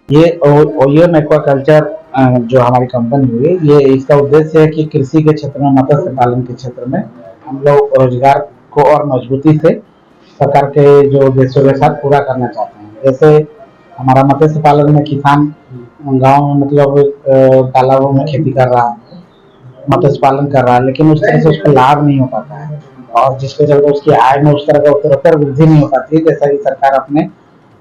ये ओयोन एक्वाकल्चर जो हमारी कंपनी हुई, ये इसका उद्देश्य है कि कृषि के क्षेत्र में, मत्स्य पालन के क्षेत्र में हम लोग रोजगार को और मजबूती से सरकार के जो उद्देश्यों के साथ पूरा करना चाहते हैं। जैसे हमारा मत्स्य पालन में किसान गांव में मतलब तालाबों में खेती कर रहा है, मत्स्य पालन कर रहा है, लेकिन उस तरह से उसको लाभ नहीं हो पाता है और जिसके चलते उसकी आय में उस तरह का उत्तरोत्तर वृद्धि नहीं हो पाती है जैसा कि सरकार अपने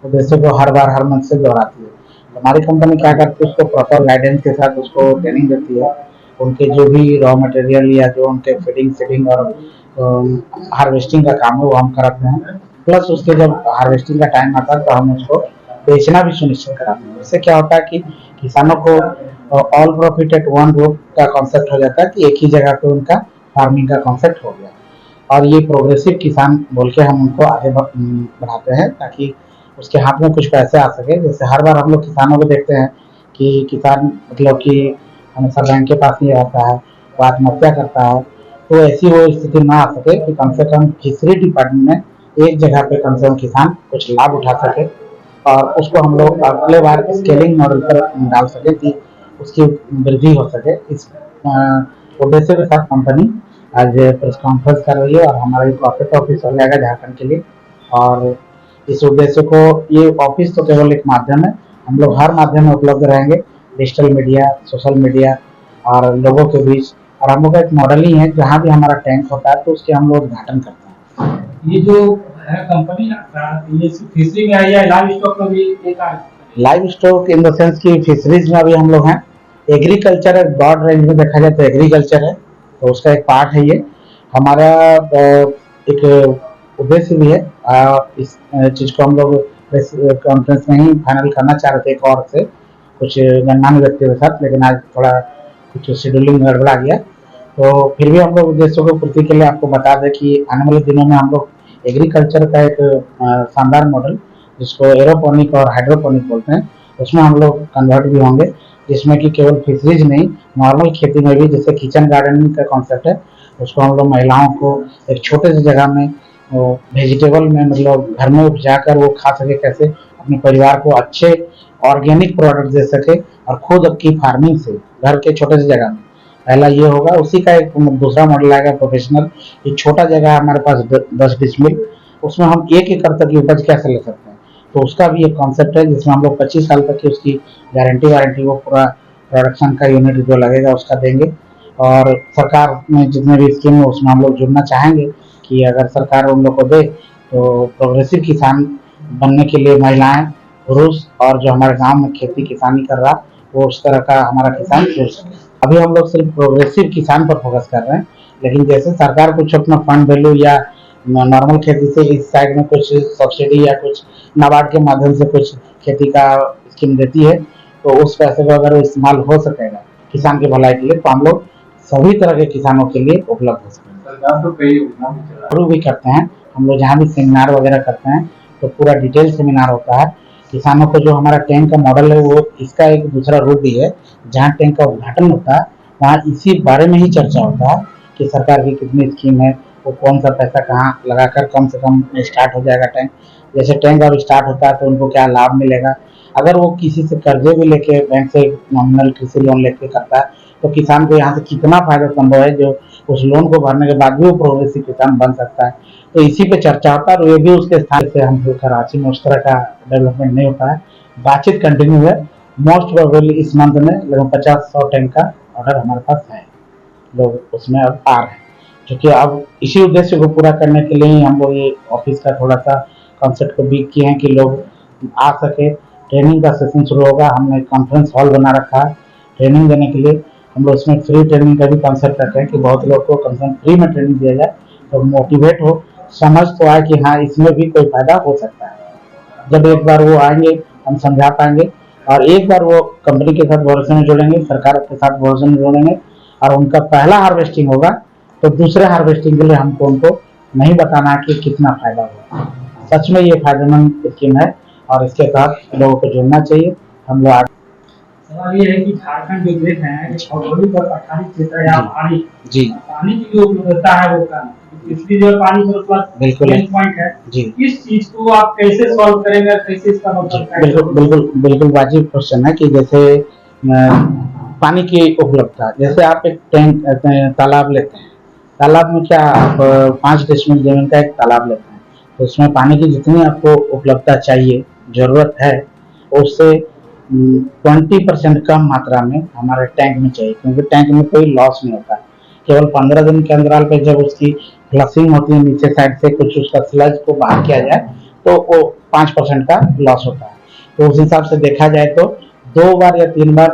उद्देश्य को हर बार हर मंच से दोहराती है। तो हमारी कंपनी क्या करती है, उसको प्रॉपर गाइडेंस के साथ उसको ट्रेनिंग देती है। उनके जो भी रॉ मटेरियल या जो उनके फीडिंग सीडिंग और हार्वेस्टिंग का काम है वो हम कराते हैं। प्लस उसके जब हार्वेस्टिंग का टाइम आता है तो हम उसको बेचना भी सुनिश्चित कराते हैं। इससे क्या होता है कि किसानों को ऑल प्रॉफिट एट वन रूप का कॉन्सेप्ट हो जाता है कि एक ही जगह पे उनका फार्मिंग का कॉन्सेप्ट हो गया। और ये प्रोग्रेसिव किसान बोल के हम उनको आगे बढ़ाते हैं ताकि उसके हाथ में कुछ पैसे आ सके। जैसे हर बार हम लोग किसानों को देखते हैं कि किसान मतलब कि हमेशा बैंक के पास ही रहता है, वो आत्महत्या करता है। तो ऐसी वो स्थिति ना आ सके कि कम से कम फिशरी डिपार्टमेंट में एक जगह पे कम से कम किसान कुछ लाभ उठा सके और उसको हम लोग अगले बार स्केलिंग मॉडल पर डाल सके कि उसकी वृद्धि हो सके। इस उद्देश्य के साथ कंपनी आज प्रेस कॉन्फ्रेंस कर रही है और हमारा ये कॉर्पोरेट ऑफिस हो जाएगा झारखंड के लिए। और इस उद्देश्य को, ये ऑफिस तो केवल एक माध्यम है, हम लोग हर माध्यम में उपलब्ध रहेंगे, डिजिटल मीडिया, सोशल मीडिया और लोगों के बीच। और हम लोग का एक मॉडल ही है, जहाँ भी हमारा टैंक होता है तो उसके हम लोग उद्घाटन करते हैं। ये जो है कंपनी ना, ये फिशरी में आई है, लाइव स्टॉक में भी एक live stock in the sense की फिशरीज में अभी हम लोग हैं। एग्रीकल्चर एक ब्रॉड रेंज में देखा जाए तो एग्रीकल्चर है, तो उसका एक पार्ट है ये। हमारा एक उद्देश्य भी है, इस चीज को हम लोग प्रेस कॉन्फ्रेंस में ही फाइनल करना चाह रहे थे एक और से कुछ गणमान्य व्यक्तियों के साथ, लेकिन आज थोड़ा कुछ शेड्यूलिंग गड़बड़ा गया। तो फिर भी हम लोग उद्देश्यों को पूर्ति के लिए आपको बता दें कि आने वाले दिनों में हम लोग एग्रीकल्चर का एक शानदार मॉडल, जिसको एरोपोनिक और हाइड्रोपोनिक बोलते हैं, उसमें हम लोग कन्वर्ट भी होंगे, जिसमें कि केवल फिशरीज नहीं, नॉर्मल खेती में भी, जैसे किचन गार्डनिंग का कॉन्सेप्ट है, उसको हम लोग महिलाओं को एक छोटे से जगह में वेजिटेबल में मतलब घर में उपजा कर वो खा सके, कैसे अपने परिवार को अच्छे ऑर्गेनिक प्रोडक्ट दे सके और खुद की फार्मिंग से घर के छोटे से जगह में। पहला ये होगा। उसी का एक दूसरा मॉडल आएगा प्रोफेशनल। एक छोटा जगह है हमारे पास 10 डिसमिल, उसमें हम 1 एकड़ तक की उपज कैसे ले सकते हैं, तो उसका भी एक कॉन्सेप्ट है जिसमें हम लोग 25 साल तक की उसकी गारंटी वारंटी, वो पूरा प्रोडक्शन का यूनिट जो लगेगा उसका देंगे। और सरकार में जितने भी स्कीम है उसमें हम लोग जुड़ना चाहेंगे कि अगर सरकार उन लोग को दे तो प्रोग्रेसिव किसान बनने के लिए महिलाएं, पुरुष और जो हमारे गांव में खेती किसानी कर रहा, वो उस तरह का हमारा किसान जुड़ सके। अभी हम लोग सिर्फ प्रोग्रेसिव किसान पर फोकस कर रहे हैं, लेकिन जैसे सरकार कुछ अपना फंड वैल्यू या नॉर्मल खेती से इस साइड में कुछ सब्सिडी या कुछ नाबार्ड के माध्यम से कुछ खेती का स्कीम देती है, तो उस पैसे को अगर इस्तेमाल हो सकेगा किसान की भलाई के लिए, तो हम लोग सभी तरह के किसानों के लिए उपलब्ध हो सकेंगे। सरकार तो कई योजना शुरू भी करते हैं हम लोग, जहाँ भी सेमिनार वगैरह करते हैं तो पूरा डिटेल सेमिनार होता है किसानों को। जो हमारा टैंक का मॉडल है वो इसका एक दूसरा रूप भी है, जहाँ टैंक का उद्घाटन होता है वहाँ इसी बारे में ही चर्चा होता है कि सरकार की कितनी स्कीम है, वो कौन सा पैसा कहाँ लगाकर कम से कम स्टार्ट हो जाएगा टैंक। जैसे टैंक अब स्टार्ट होता है तो उनको क्या लाभ मिलेगा, अगर वो किसी से कर्जे भी लेके बैंक से नॉमिनल कृषि लोन लेके करता है तो किसान को यहाँ से कितना फायदा संभव है, जो उस लोन को भरने के बाद भी वो प्रोग्रेसिव किसान बन सकता है। तो इसी पे चर्चा होता है और ये भी उसके स्थान से हम लोग कराची में उस तरह का डेवलपमेंट नहीं होता है। बातचीत कंटिन्यू है, मोस्ट प्रोबेबली इस मंथ में लगभग 50-100 टैंक का ऑर्डर हमारे पास है, लोग उसमें अब आ रहे हैं। क्योंकि अब इसी उद्देश्य को पूरा करने के लिए ही हम लोग ये ऑफिस का थोड़ा सा कॉन्सेप्ट को बीक किए हैं कि लोग आ सके। ट्रेनिंग का सेशन शुरू होगा, हमने कॉन्फ्रेंस हॉल बना रखा है ट्रेनिंग देने के लिए। हम लोग इसमें फ्री ट्रेनिंग का भी कॉन्सेप्ट रखते हैं कि बहुत लोग को कम से कम फ्री में ट्रेनिंग दिया जाए, तो मोटिवेट हो, समझ तो आए कि हाँ इसमें भी कोई फायदा हो सकता है। जब एक बार वो आएंगे हम समझा पाएंगे, और एक बार वो कंपनी के साथ भरोसे में जुड़ेंगे, सरकार के साथ भरोसे में जुड़ेंगे और उनका पहला हार्वेस्टिंग होगा, तो दूसरे हार्वेस्टिंग के लिए हमको उनको नहीं बताना कि कितना फायदा होगा। सच में ये फायदेमंद स्कीम है और इसके साथ लोगों को जुड़ना चाहिए। हम लोग सवाल ये है कि झारखंड जो देश है भौगोलिक और पठारी क्षेत्र है, यहाँ पानी जी पानी की जो उपलब्धता है वो कम, तीसरी जो पानी सरप्लस बिल्कुल मेन पॉइंट है जी। इस चीज को आप कैसे सॉल्व करेंगे, कैसे इसका मतलब बिल्कुल बिल्कुल बिल्कुल वाजिब क्वेश्चन है कि जैसे पानी की उपलब्धता, जैसे आप एक टैंक तालाब लेते हैं, तालाब में क्या आप 5 डेसिमल जमीन का एक तालाब लेते हैं, तो उसमें पानी की जितनी आपको उपलब्धता चाहिए, जरूरत है, उससे 20% कम मात्रा में हमारे टैंक में चाहिए, क्योंकि टैंक में कोई लॉस नहीं होता है। केवल 15 दिन के अंतराल पे जब उसकी फ्लशिंग होती है नीचे साइड से, कुछ उसका स्लज को बाहर किया जाए, तो वो 5% का लॉस होता है। तो उस हिसाब से देखा जाए तो 2 बार या 3 बार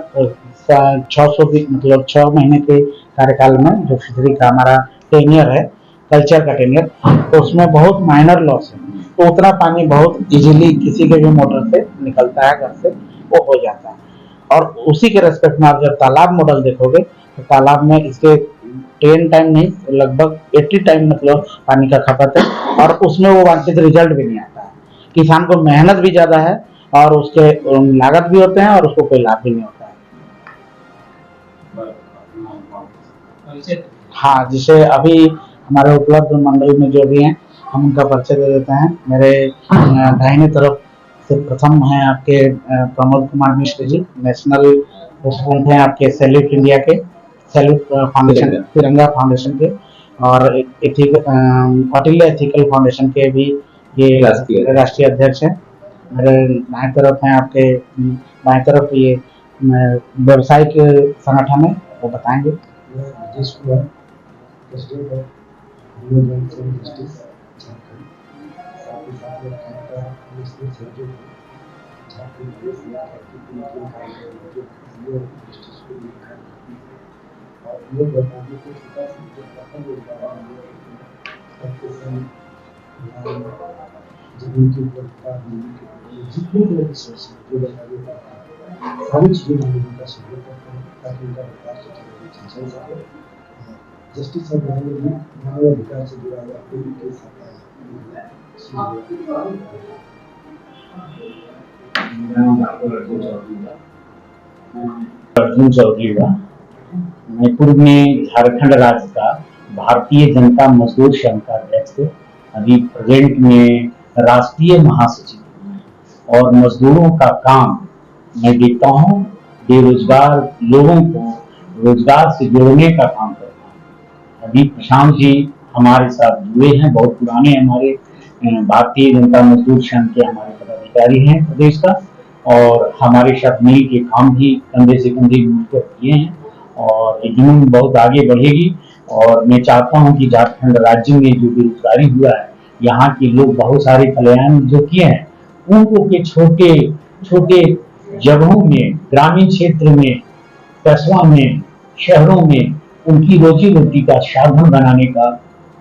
600 मतलब 6 महीने के कार्यकाल में जो फिशरी का हमारा टेनियर है, कल्चर का टेनियर, तो उसमें बहुत माइनर लॉस है, तो उतना पानी बहुत इजीली किसी के भी मोटर से निकलता है, घर से वो हो जाता है। और उसी के रेस्पेक्ट में आप जब तालाब मॉडल देखोगे, तो तालाब में इसके 10 टाइम नहीं, लगभग 80 टाइम मतलब पानी का खपत है, और उसमें वो वांछित रिजल्ट भी नहीं आता है। किसान को मेहनत भी ज्यादा है और उसके लागत भी होते हैं और उसको कोई लाभ भी नहीं होता है। हाँ, जिसे अभी हमारे उपलब्ध मंडल में जो भी हैं, हम उनका परिचय दे देते हैं। मेरे दाहिने तरफ से प्रथम है आपके प्रमोद कुमार मिश्र जी, नेशनल प्रेसिडेंट हैं आपके सैल्यूट इंडिया के, सैल्यूट फाउंडेशन, तिरंगा फाउंडेशन के, और कौटिल्य एथिकल फाउंडेशन के भी ये राष्ट्रीय अध्यक्ष हैं। मेरे बाएं तरफ हैं आपके, बाएं तरफ ये व्यवसायिक संगठन है, वो बताएंगे। President of human rights and justice Jharkhand, साथ ही साथ में Campa national secretary Jharkhand police की जस्टिस को लिखा और ये बताने को छोटा सा जो प्रथम जमीन की उपलब्धता, जितने भी रिसोर्स जो बताने का सारी चीजें हम लोगों का सहयोग करते हैं ताकि उनका विकास चल सके। जस्टिस ऑफ मानव अधिकार से जुड़ा हुआ कोई केस आता है। अर्जुन चौधरी हुआ, मैं पूर्व में झारखंड राज्य का भारतीय जनता मजदूर संघ का अध्यक्ष थे, अभी प्रेजेंट में राष्ट्रीय महासचिव। और मजदूरों का काम मैं देखता हूँ, बेरोजगार लोगों को रोजगार से जोड़ने का काम करता हूँ। अभी प्रशांत जी हमारे साथ जुड़े हैं, बहुत पुराने हमारे भारतीय जनता मजदूर संघ के हमारे पदाधिकारी हैं प्रदेश का, और हमारे साथ मिल के काम भी कंधे से कंधे मिलकर किए हैं, और ये जुनून बहुत आगे बढ़ेगी। और मैं चाहता हूं कि झारखंड राज्य में जो बेरोजगारी हुआ है, यहाँ के लोग बहुत सारे कल्याण जो किए हैं, उनको के छोटे छोटे जगहों में, ग्रामीण क्षेत्र में, कस्बा में, शहरों में उनकी रोजी रोटी का साधन बनाने का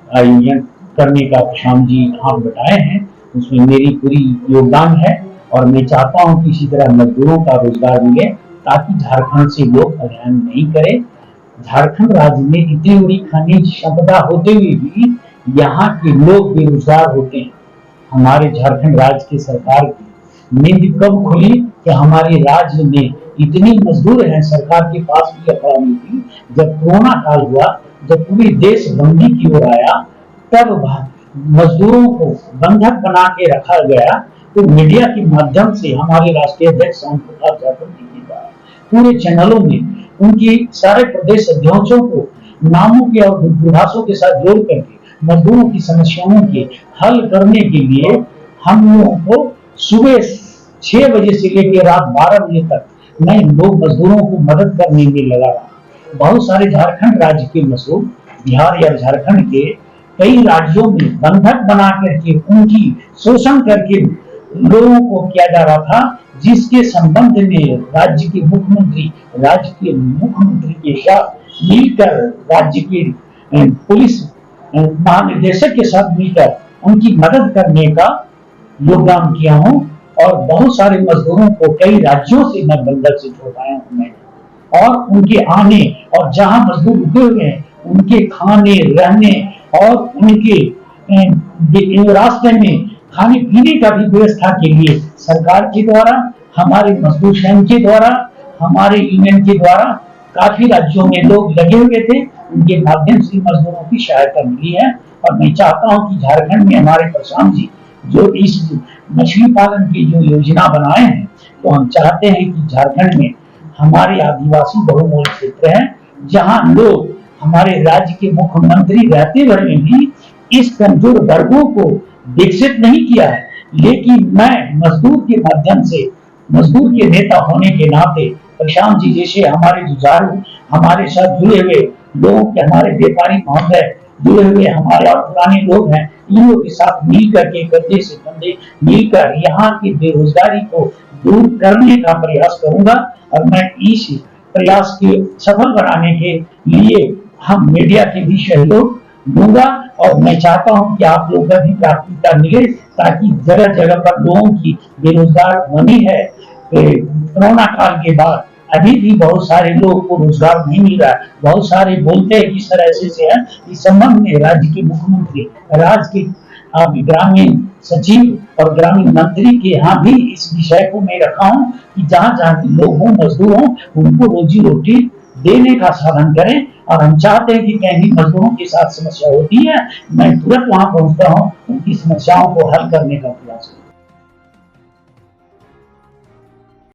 आयोजन करने का प्रशांत जी हाथ बढ़ाए हैं, उसमें मेरी पूरी योगदान है। और मैं चाहता हूं कि इसी तरह मजदूरों का रोजगार मिले, ताकि झारखंड से लोग कल्याण नहीं करें। झारखंड राज्य में इतनी बड़ी खनिज संपदा होते हुए भी यहाँ के लोग बेरोजगार होते हैं। हमारे झारखंड राज्य की सरकार की नींद कब खुली कि हमारे राज्य में इतनी मजदूर हैं, सरकार के पास भी अखड़ा नहीं थी। जब कोरोना काल हुआ, जब पूरी देश बंदी की ओर आया, तब मजदूरों को बंधक बना के रखा गया। तो मीडिया के माध्यम से हमारे राष्ट्रीय अध्यक्ष ओम प्रकाश यादव जी के द्वारा पूरे चैनलों में उनकी सारे प्रदेश अध्यक्षों को नामों के और दूरभाषों के साथ जोड़ करके मजदूरों की समस्याओं के हल करने के लिए हम लोगों को सुबह 6 बजे से लेकर रात 12 बजे तक मैं लोग मजदूरों को मदद करने में लगा रहा। बहुत सारे झारखंड राज्य के मजदूर बिहार या झारखंड के कई राज्यों में बंधक बना करके उनकी शोषण करके लोगों को किया जा रहा था, जिसके संबंध में राज्य के मुख्यमंत्री के साथ मिलकर, राज्य के पुलिस महानिदेशक के साथ मिलकर उनकी मदद करने का योगदान किया हूँ। और बहुत सारे मजदूरों को कई राज्यों से मैं बंधक से छुड़वाया हूँ मैंने, और उनके आने और जहां मजदूर रुके हुए हैं उनके खाने, रहने और उनके रास्ते में खाने पीने का भी व्यवस्था के लिए सरकार के द्वारा, हमारे मजदूर संघ के द्वारा, हमारे यूनियन के द्वारा काफी राज्यों में लोग लगे हुए थे, उनके माध्यम से मजदूरों की सहायता मिली है। और मैं चाहता हूं कि झारखंड में हमारे प्रशांत जी जो इस मछली पालन की जो योजना बनाए हैं, तो हम चाहते हैं कि झारखंड में हमारे आदिवासी बहुमूल क्षेत्र हैं, जहां लोग हमारे राज्य के मुख्यमंत्री रहते हुए भी इस कमजोर वर्गों को विकसित नहीं किया है। लेकिन मैं मजदूर के माध्यम से, मजदूर के नेता होने के नाते प्रशांत जी जैसे हमारे जुझारू, हमारे साथ जुड़े हुए लोगों के, हमारे व्यापारी महोदय जुड़े हुए हमारे और पुराने लोग हैं, इन लोगों के साथ मिलकर के कंधे से कंधे मिलकर यहाँ की बेरोजगारी को दूर करने का प्रयास करूंगा। और मैं इस प्रयास के सफल बनाने के लिए हम मीडिया के भी सहयोग दूंगा, और मैं चाहता हूं कि आप लोगों का भी प्राथमिकता मिले, ताकि जगह जगह पर लोगों की बेरोजगार होनी है। कोरोना काल के बाद अभी भी बहुत सारे लोगों को रोजगार नहीं मिल रहा है। बहुत सारे बोलते हैं किस तरह से है, इस संबंध में राज्य के मुख्यमंत्री, राज्य के ग्रामीण सचिव और ग्रामीण मंत्री के यहाँ भी इस विषय को मैं रखा हूँ कि जहाँ जहाँ लोग हों, मजदूर हों, उनको रोजी रोटी देने का साधन करें। और हम चाहते हैं कि कहीं मजदूरों के साथ समस्या होती है, मैं तुरंत वहां पहुंचता हूँ, उनकी समस्याओं को हल करने का प्रयास करूँ।